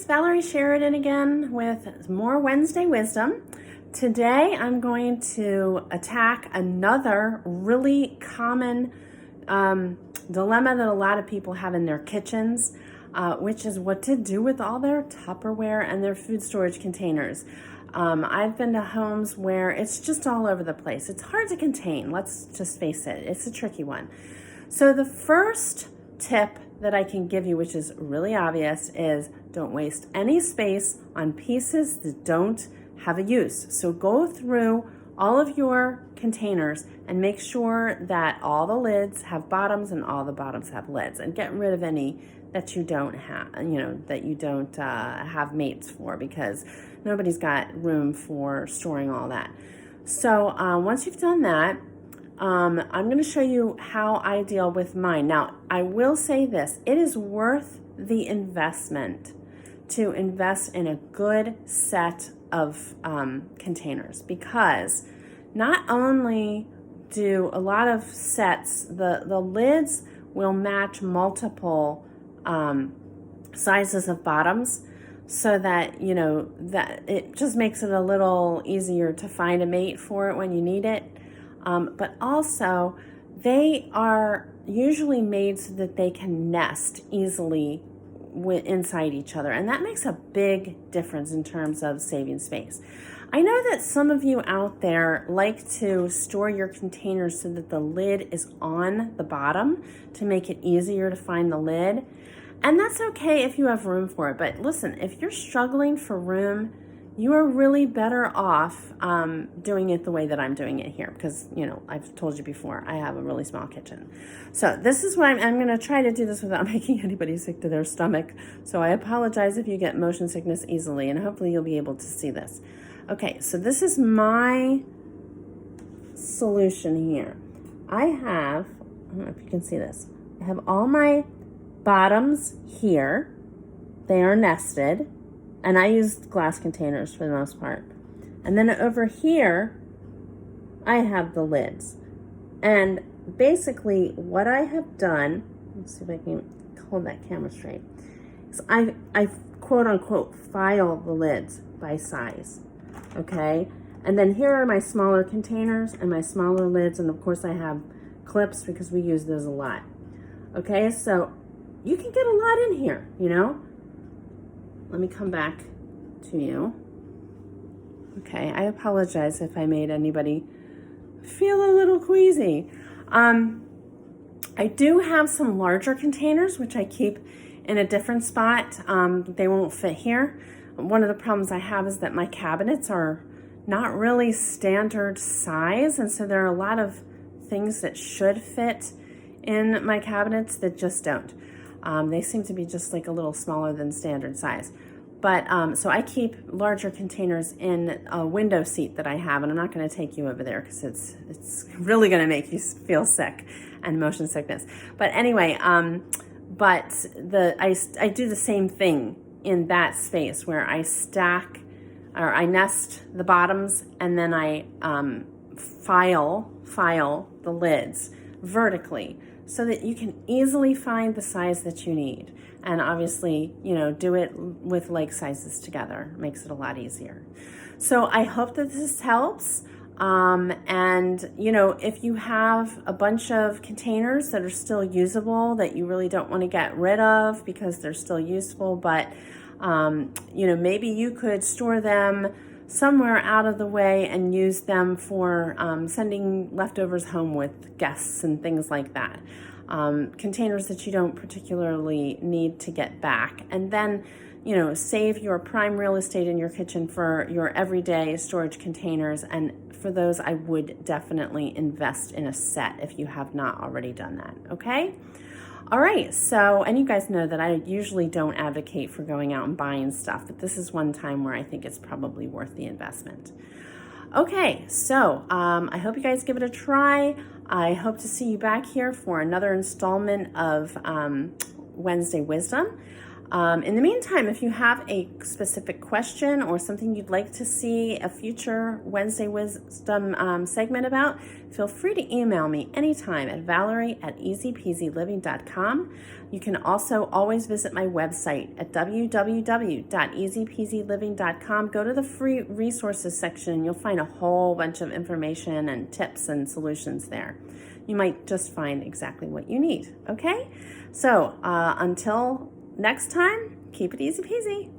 Valerie Sheridan again with more Wednesday Wisdom. Today I'm going to attack another really common dilemma that a lot of people have in their kitchens, which is what to do with all their Tupperware and their food storage containers. I've been to homes where it's just all over the place. It's hard to contain, let's just face it. It's a tricky one. So the first tip that I can give you, which is really obvious, is don't waste any space on pieces that don't have a use. So go through all of your containers and make sure that all the lids have bottoms and all the bottoms have lids, and get rid of any that you don't have, that you don't have mates for, because nobody's got room for storing all that. So once you've done that, I'm going to show you how I deal with mine. Now, I will say this, it is worth the investment to invest in a good set of containers, because not only do a lot of sets, the lids will match multiple sizes of bottoms, so that, that it just makes it a little easier to find a mate for it when you need it. But also, they are usually made so that they can nest easily inside each other, and that makes a big difference in terms of saving space. I know that some of you out there like to store your containers so that the lid is on the bottom to make it easier to find the lid, and that's okay if you have room for it. But listen, if you're struggling for room, you are really better off doing it the way that I'm doing it here, because, I've told you before, I have a really small kitchen. So this is why I'm going to try to do this without making anybody sick to their stomach. So I apologize if you get motion sickness easily, and hopefully you'll be able to see this. Okay, so this is my solution here. I don't know if you can see this. I have all my bottoms here. They are nested. And I used glass containers for the most part. And then over here, I have the lids. And basically what I have done, let's see if I can hold that camera straight, is I quote unquote file the lids by size, okay? And then here are my smaller containers and my smaller lids, and of course I have clips because we use those a lot. Okay, so you can get a lot in here, Let me come back to you. Okay, I apologize if I made anybody feel a little queasy. I do have some larger containers, which I keep in a different spot. They won't fit here. One of the problems I have is that my cabinets are not really standard size, and so there are a lot of things that should fit in my cabinets that just don't. They seem to be just like a little smaller than standard size. But so I keep larger containers in a window seat that I have, and I'm not going to take you over there because it's really going to make you feel sick and motion sickness. But anyway, I do the same thing in that space where I stack, or I nest the bottoms, and then I file the lids vertically, so that you can easily find the size that you need. And obviously, do it with leg sizes together. It makes it a lot easier. So I hope that this helps. And if you have a bunch of containers that are still usable that you really don't want to get rid of because they're still useful, but maybe you could store them somewhere out of the way and use them for sending leftovers home with guests and things like that. Containers that you don't particularly need to get back. And then, save your prime real estate in your kitchen for your everyday storage containers. And for those, I would definitely invest in a set if you have not already done that, okay? All right, so, and you guys know that I usually don't advocate for going out and buying stuff, but this is one time where I think it's probably worth the investment. Okay, so I hope you guys give it a try. I hope to see you back here for another installment of Wednesday Wisdom. In the meantime, if you have a specific question or something you'd like to see a future Wednesday Wisdom segment about, feel free to email me anytime at valerie@easypeasyliving.com. You can also always visit my website at www.easypeasyliving.com. Go to the free resources section and you'll find a whole bunch of information and tips and solutions there. You might just find exactly what you need, okay? So until next time, keep it easy peasy.